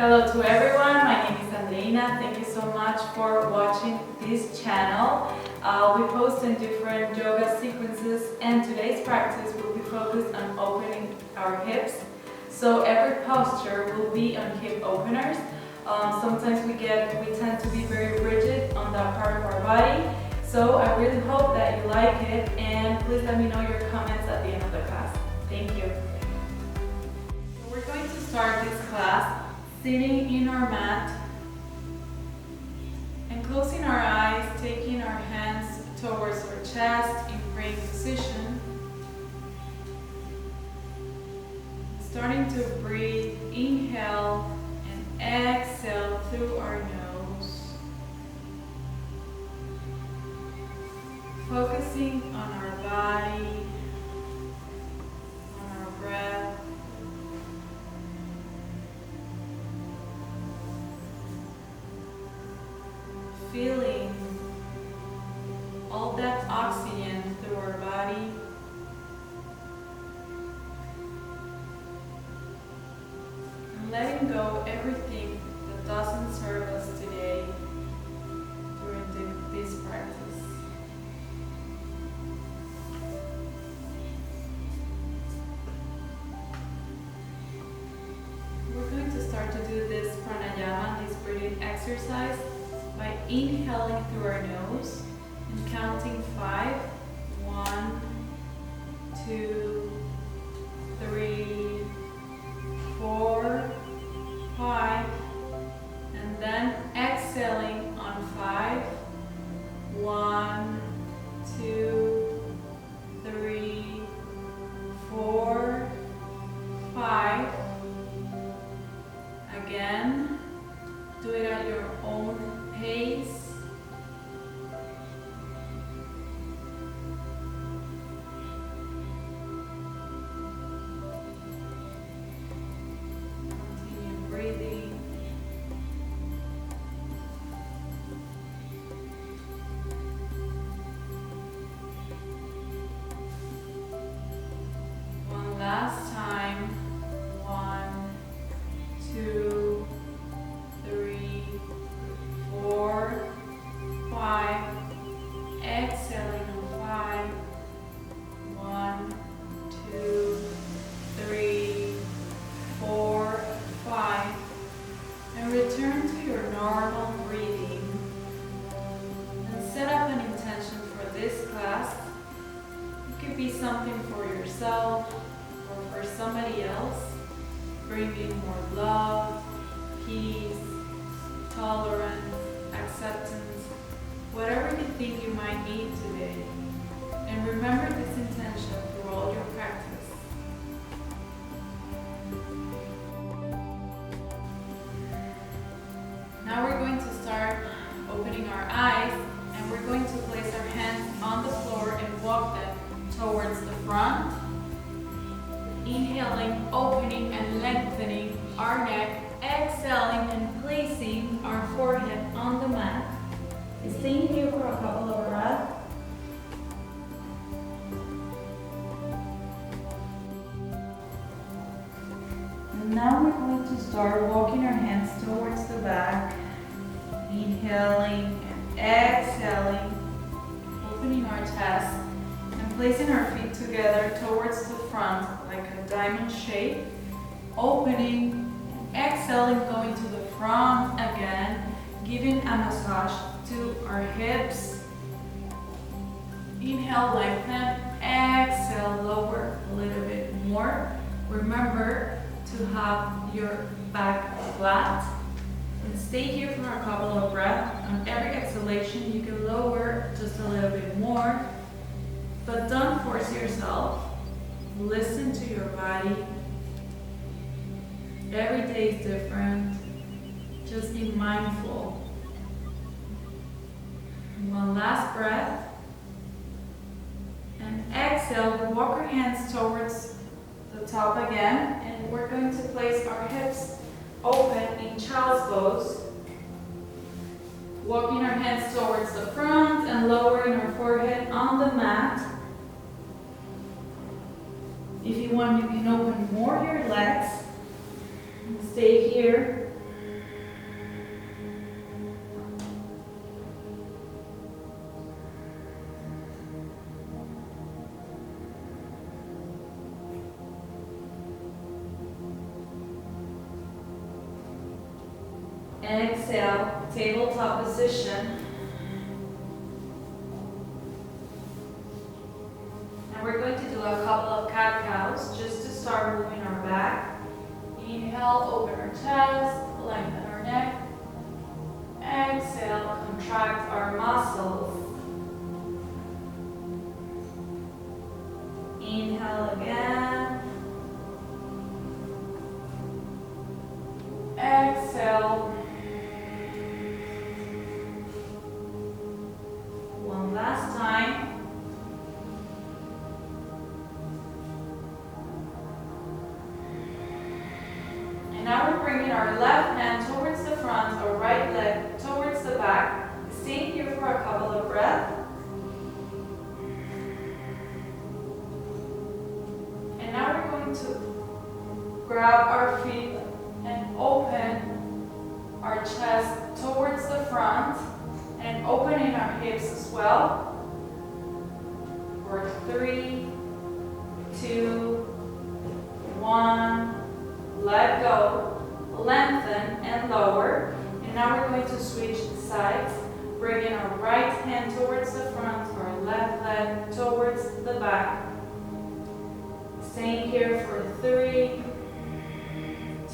Hello to everyone, my name is Andreina. Thank you so much for watching this channel. We post in different yoga sequences and today's practice will be focused on opening our hips. So every posture will be on hip openers. Sometimes we tend to be very rigid on that part of our body. So I really hope that you like it and please let me know your comments at the end of the class. Thank you. So we're going to start this class sitting in our mat and closing our eyes, taking our hands towards our chest in praying position. Starting to breathe, inhale and exhale through our nose. Focusing on our body, on our breath. Feeling all that oxygen through our body. And letting go everything that doesn't serve us today during this practice. We're going to start to do this pranayama, this breathing exercise, by inhaling through our nose and counting 5. 1, 2, 3, 4, 5, and then exhaling on 5. 1, 2, 3, 4, 5. Again, do it at your own pace. Continue breathing. One last time. 1, 2, 3, 4, 5. Exhaling on 5. 1, 2, 3, 4, 5. And return to your normal breathing. And set up an intention for this class. It could be something for yourself or for somebody else. Bringing more love, peace, tolerance, acceptance, whatever you think you might need today. And remember this intention through all your practice. Now we're going to start opening our eyes and we're going to place our hands on the floor and walk them towards the front. Inhaling, opening and lengthening our neck. Exhaling and placing our forehead on the mat. Staying here for a couple of breaths. And now we're going to start walking our hands towards the back. Inhaling and exhaling. Opening our chest and placing our feet together towards the front like a diamond shape. Opening. Exhaling, going to the front again, giving a massage to our hips. Inhale, lengthen. Exhale, lower a little bit more. Remember to have your back flat. And stay here for a couple of breaths. On every exhalation, you can lower just a little bit more. But don't force yourself. Listen to your body. Every day is different. Just be mindful. One last breath. And exhale, we walk our hands towards the top again. And we're going to place our hips open in child's pose. Walking our hands towards the front and lowering our forehead on the mat. If you want, you can open more your legs. Stay here. exhale, tabletop position. And we're going to do a couple of cat-cows just to start moving our back. Inhale, open our chest, lengthen our neck. Exhale, contract our muscles. Inhale again. Exhale. One last time. And now we're bringing our left hand towards the front, our right leg towards the back. Staying here for a couple of breaths. And now we're going to grab our feet and open our chest towards the front and opening our hips as well. For 3, 2, 1. Let go, lengthen and lower. And now we're going to switch sides, bringing our right hand towards the front, our left leg towards the back. Staying here for 3,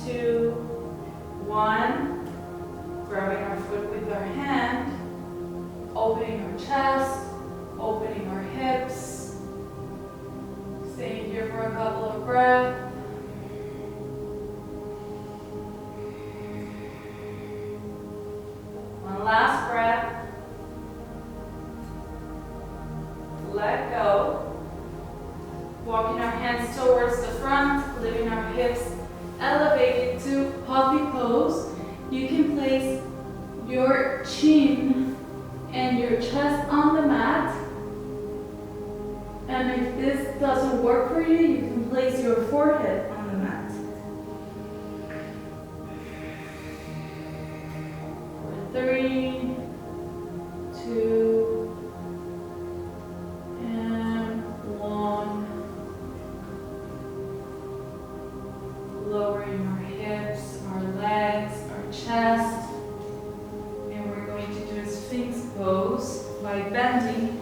2, 1. Grabbing our foot with our hand, opening our chest, opening our hips. Staying here for a couple of breaths. Last breath. Let go. Walking our hands towards the front, leaving our hips elevated to puppy pose. You can place your chin and your chest on the mat. And if this doesn't work for you, you can place your forehead on the mat. 3, 2, and 1. Lowering our hips, our legs, our chest. And we're going to do a Sphinx pose by bending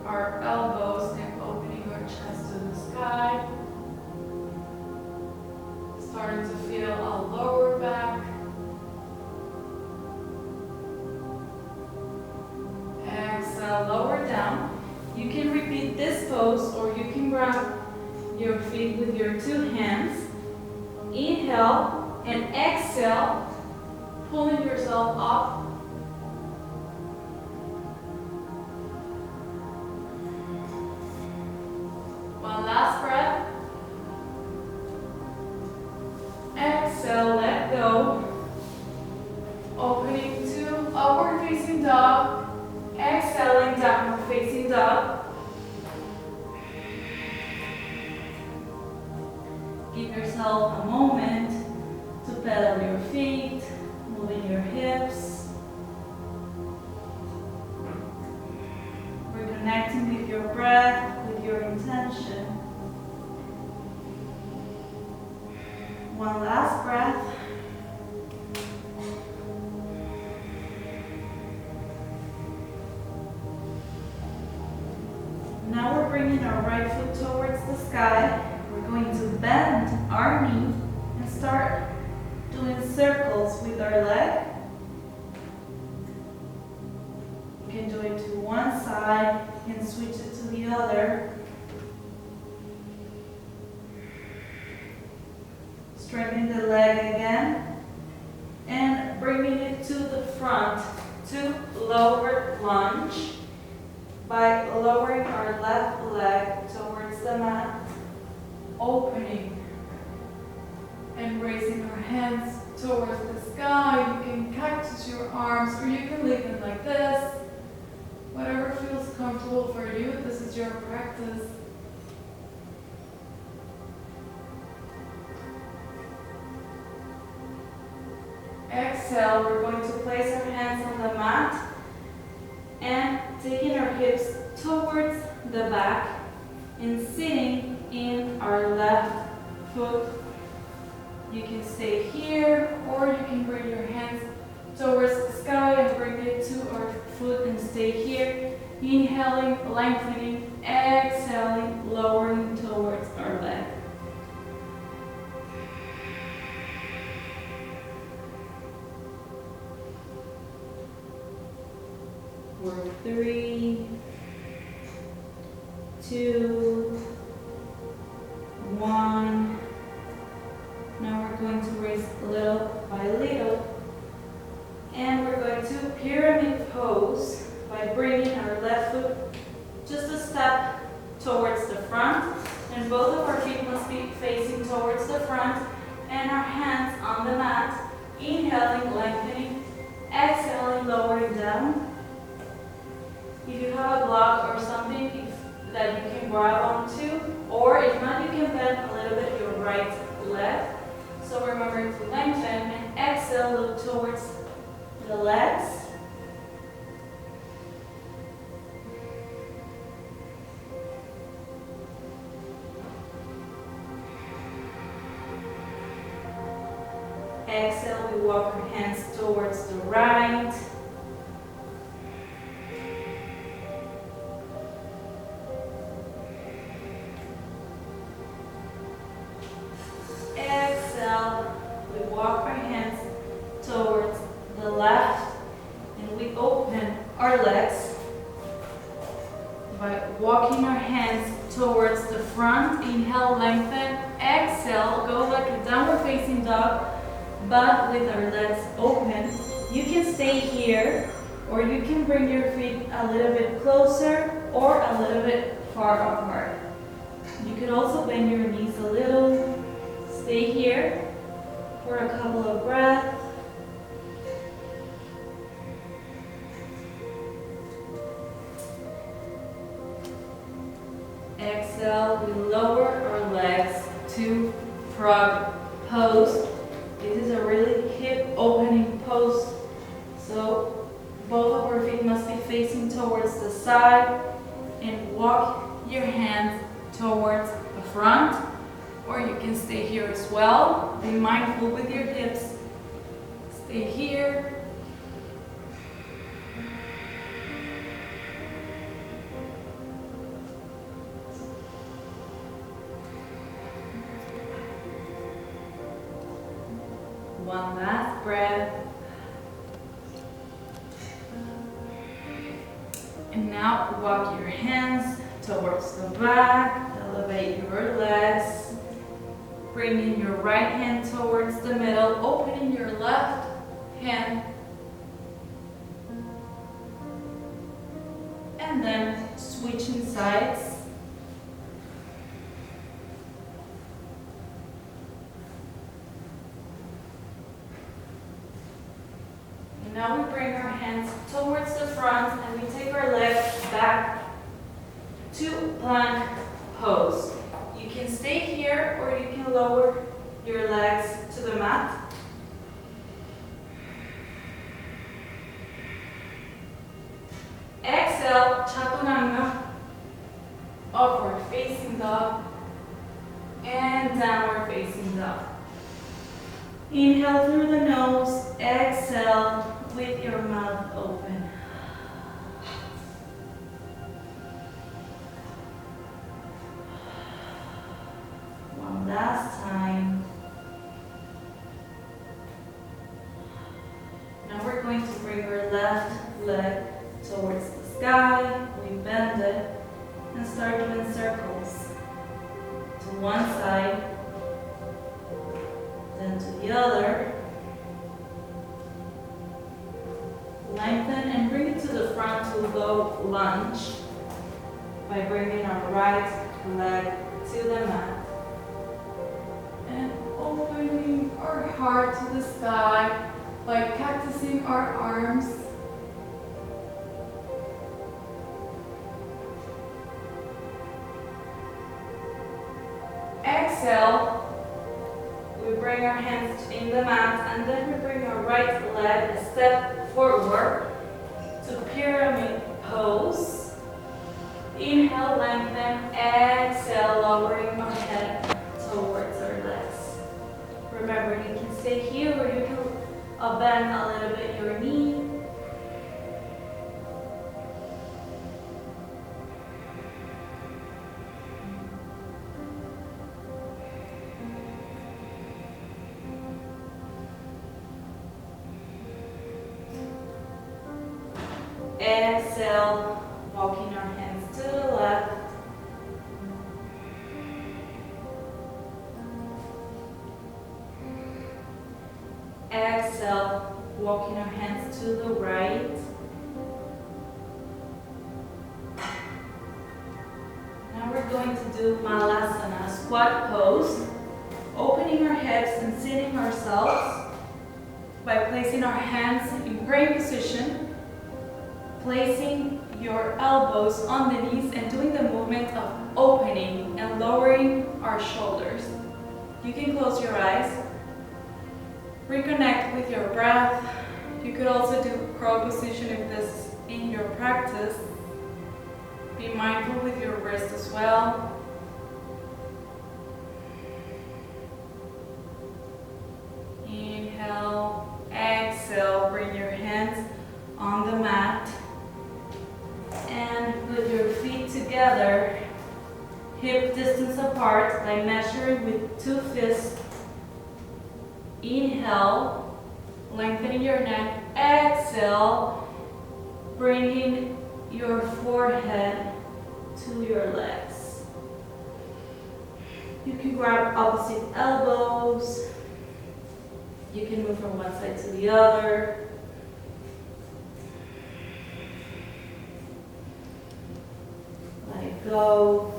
our elbows and opening our chest to the sky. Starting to feel our lower back. Exhale, lower down. You can repeat this pose or you can grab your feet with your two hands. Inhale and exhale, pulling yourself up. One last breath. Exhale, let go. Opening to upward facing dog. Exhaling, downward facing dog. Give yourself a moment to pedal your feet, moving your hips. Reconnecting with your breath, with your intention. One last breath. Now we're bringing our right foot towards the sky. We're going to bend our knee and start doing circles with our leg. You can do it to one side and switch it to the other. Straightening the leg again and bringing it to the front to lower lunge. By lowering our left leg towards the mat, opening and raising our hands towards the sky. You can cactus your arms or you can leave them like this. Whatever feels comfortable for you, this is your practice. Exhale, we're going to place our hands on the mat and taking our hips towards the back and sitting in our left foot You can stay here, or you can bring your hands towards the sky and bring it to our foot and stay here. Inhaling, lengthening, exhaling, lowering towards our leg. For 3, 2, 1. Now we're going to raise little by little. And we're going to pyramid pose by bringing our left foot just a step towards the front. And both of our feet must be facing towards the front. And our hands on the mat. Inhaling, lengthening. Exhaling, lowering down. If you have a block or something that you can grab onto, or if not, you can bend a little bit your right leg. So remember to lengthen and exhale, look towards the legs. Exhale, we walk our hands towards the right. Exhale, we walk our hands towards the left, and we open our legs by walking our hands towards the front. Inhale, lengthen. Exhale, go like a downward facing dog, but with our legs open. You can stay here, or you can bring your feet a little bit closer or a little bit far apart. You can also bend your knees a little. Stay here for a couple of breaths. Exhale, we lower our legs to frog pose. This is a really hip opening pose. So both of our feet must be facing towards the side, and walk your hands towards the front, or you can stay here as well. Be mindful with your hips. Stay here. One last breath. And now walk your hands towards the back. Elevate your legs. Bringing your right hand towards the middle. Opening your left hand. And then switching sides. Now we bring our hands towards the front and we take our legs back to plank pose. You can stay here, or you can lower your legs to the mat. Exhale, chaturanga, upward facing dog, and downward facing dog. Inhale through the nose, exhale with your mouth open. One last time. Now we're going to bring our left leg towards the sky. We bend it and start doing circles. To one side, then to the other. Lengthen and bring it to the front to low lunge by bringing our right leg to the mat. And opening our heart to the sky by cactusing our arms. Exhale. We bring our hands in the mat, and then we bring our right leg a step forward to pyramid pose. Inhale, lengthen. Exhale, lowering our head towards our legs. Remember, you can stay here or you can bend a little bit your knee. Exhale, walking our hands to the left. Exhale, walking our hands to the right. Now we're going to do Malasana, squat pose, opening our hips and seating ourselves by placing our hands in praying position, placing your elbows on the knees and doing the movement of opening and lowering our shoulders. You can close your eyes. Reconnect with your breath. You could also do crow position if this is in your practice. Be mindful with your wrist as well. Inhale, exhale, bring your hands on the mat and put your feet together, hip distance apart by measuring with 2 fists. Inhale, lengthening your neck. Exhale, bringing your forehead to your legs. You can grab opposite elbows. You can move from one side to the other. Let it go.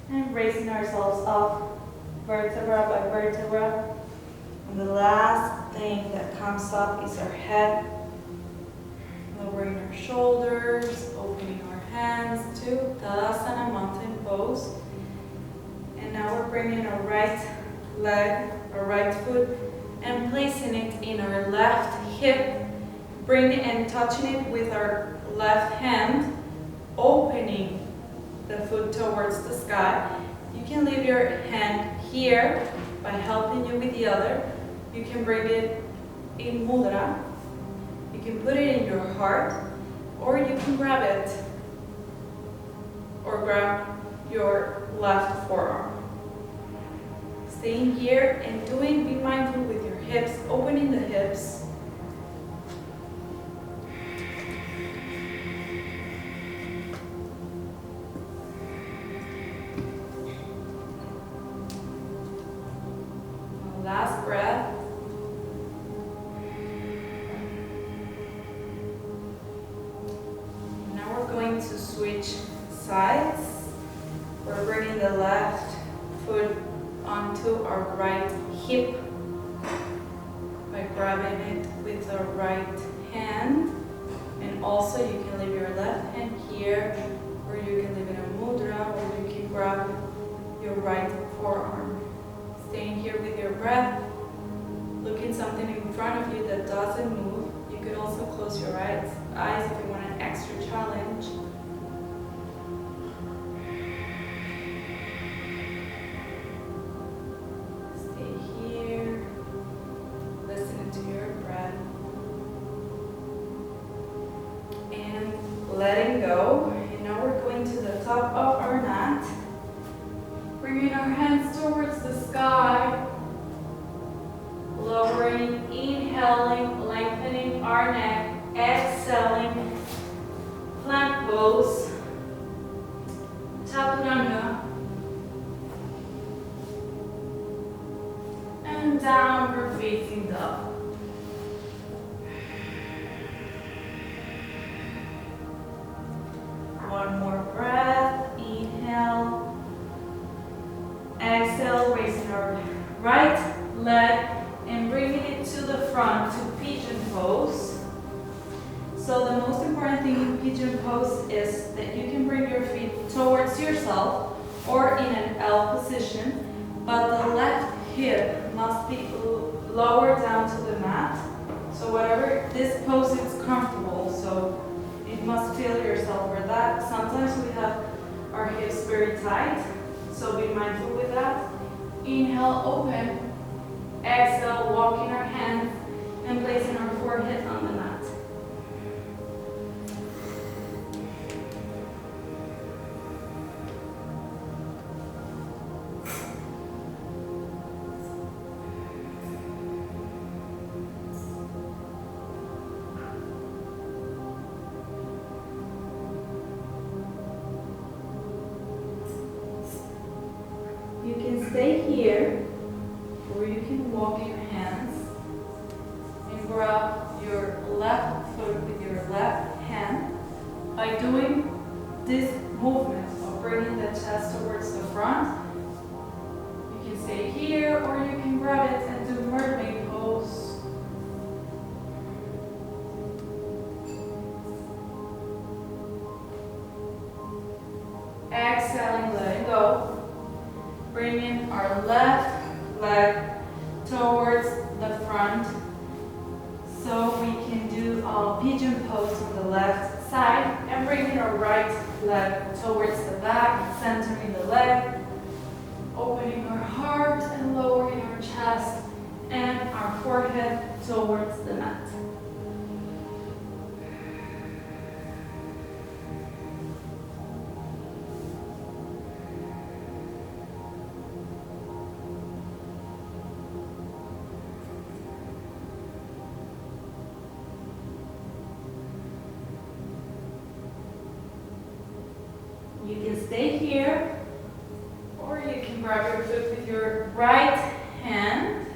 And raising ourselves up, vertebra by vertebra. And the last thing that comes up is our head. Lowering our shoulders, opening our hands to Tadasana, mountain pose. And now we're bringing our right leg, our right foot, and placing it in our left hip. Bringing and touching it with our left hand, opening the foot towards the sky. You can leave your hand here by helping you with the other. You can bring it in mudra. You can put it in your heart, or you can grab it, or grab your left forearm. Staying here and be mindful with your hips, opening the hips. Last breath. Now we're going to switch sides. We're bringing the left foot onto our right hip by grabbing it with our right hand. And also you can leave your left hand here, or you can leave it in mudra, or you can grab your right forearm. Staying here with your breath, looking something in front of you that doesn't move. You could also close your eyes if you want an extra challenge. Stay here, listening to your breath, and letting go. And now we're going to the top of our mat. Bringing our hands towards the sky, lowering, inhaling, lengthening our neck, exhaling, plank pose, chaturanga, and downward facing dog. One more breath, inhale. Exhale, raising our right leg and bringing it to the front to pigeon pose. So the most important thing in pigeon pose is that you can bring your feet towards yourself or in an L position, but the left hip must be lower down to the mat. So whatever this pose is comfortable, so it must feel yourself for that. Sometimes we have our hips very tight, so be mindful with that. Inhale, open. Exhale, walking our hands and placing our forehead on the mat. You can stay here, or you can walk your hands and grab your left foot with your left hand. By doing this movement of bringing the chest towards the front, you can stay here, or you can grab it and do mermaid pose. Exhaling, letting go. Bringing our left leg towards the front so we can do a pigeon pose on the left side, and bringing our right leg towards the back, centering the leg, opening our heart and lowering our chest and our forehead towards the mat. You can stay here, or you can grab your foot with your right hand.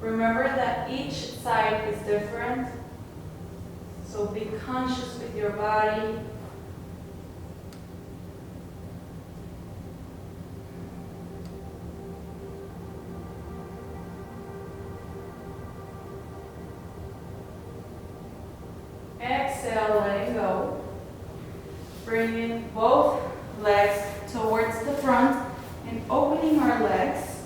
Remember that each side is different, so be conscious with your body. Exhale, letting go. Bringing both legs towards the front and opening our legs.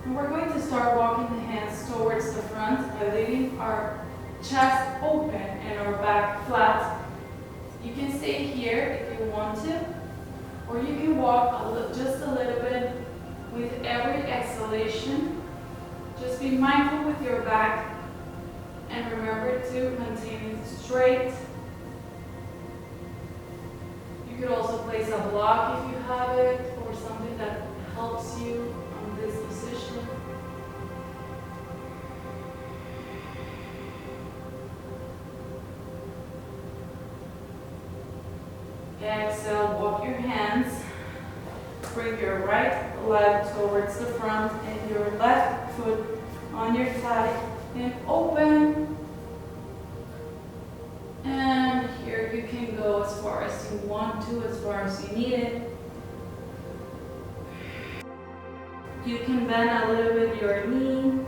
And we're going to start walking the hands towards the front by leaving our chest open and our back flat. You can stay here if you want to, or you can walk just a little bit with every exhalation. Just be mindful with your back and remember to maintain it straight. You could also place a block if you have it, or something that helps you on this position. Exhale, walk your hands. Bring your right leg towards the front and your left foot on your thigh and open. And here you can go as far as you want to, as far as you need it. You can bend a little bit your knee.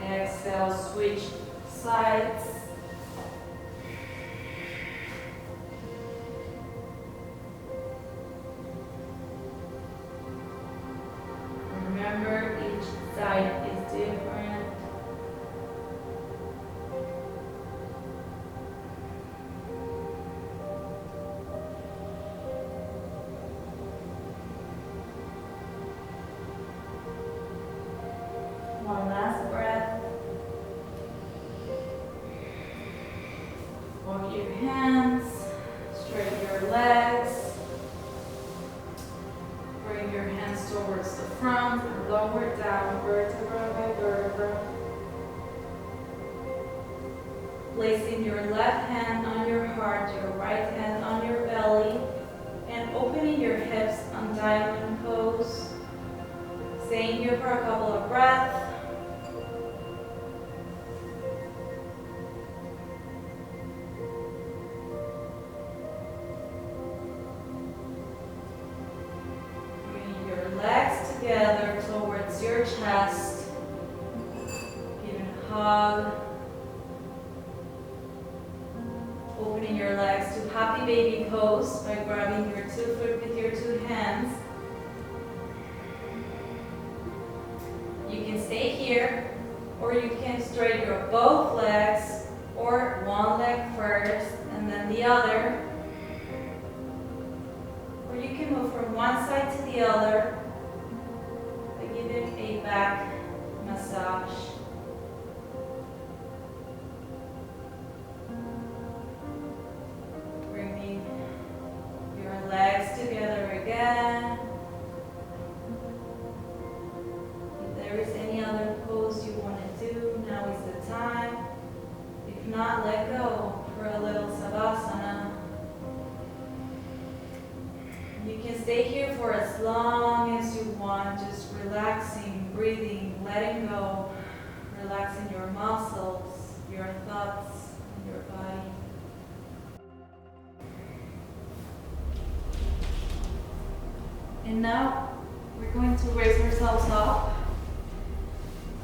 Exhale, switch sides. Remember, each side is different. One last breath. Walk your hands, straighten your legs. Bring your hands towards the front and lower down, vertebra by vertebra. Placing your left hand on your heart, your right hand on your belly, and opening your hips on diamond pose. Staying here for a couple of breaths. Together towards your chest. Give it a hug. opening your legs to happy baby pose by grabbing your 2 foot with your 2 hands. You can stay here, or you can straighten your both legs, or one leg first and then the other. Or you can move from one side to the other by giving a back massage. Bringing your legs together again. If there is any other pose you want to do, now is the time. If not, let go for a little savasana. You can stay here for as long as you want, just relaxing, breathing, letting go, relaxing your muscles, your thoughts, and your body. And now we're going to raise ourselves up,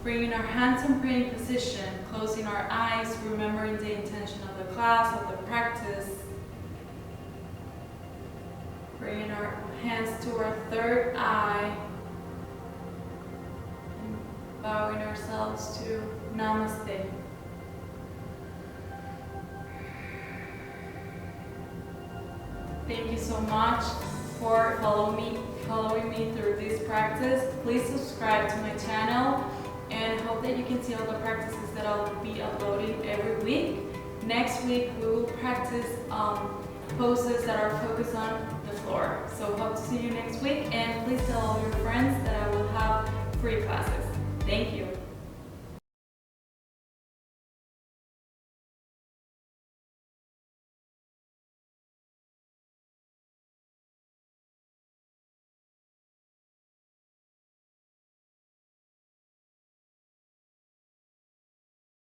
bringing our hands in praying position, closing our eyes, remembering the intention of the class, of the practice. Bringing our hands to our third eye, and bowing ourselves to Namaste. Thank you so much for following me through this practice. Please subscribe to my channel, and hope that you can see all the practices that I'll be uploading every week. Next week we will practice poses that are focused on the floor. So hope to see you next week, and please tell all your friends that I will have free classes. Thank you.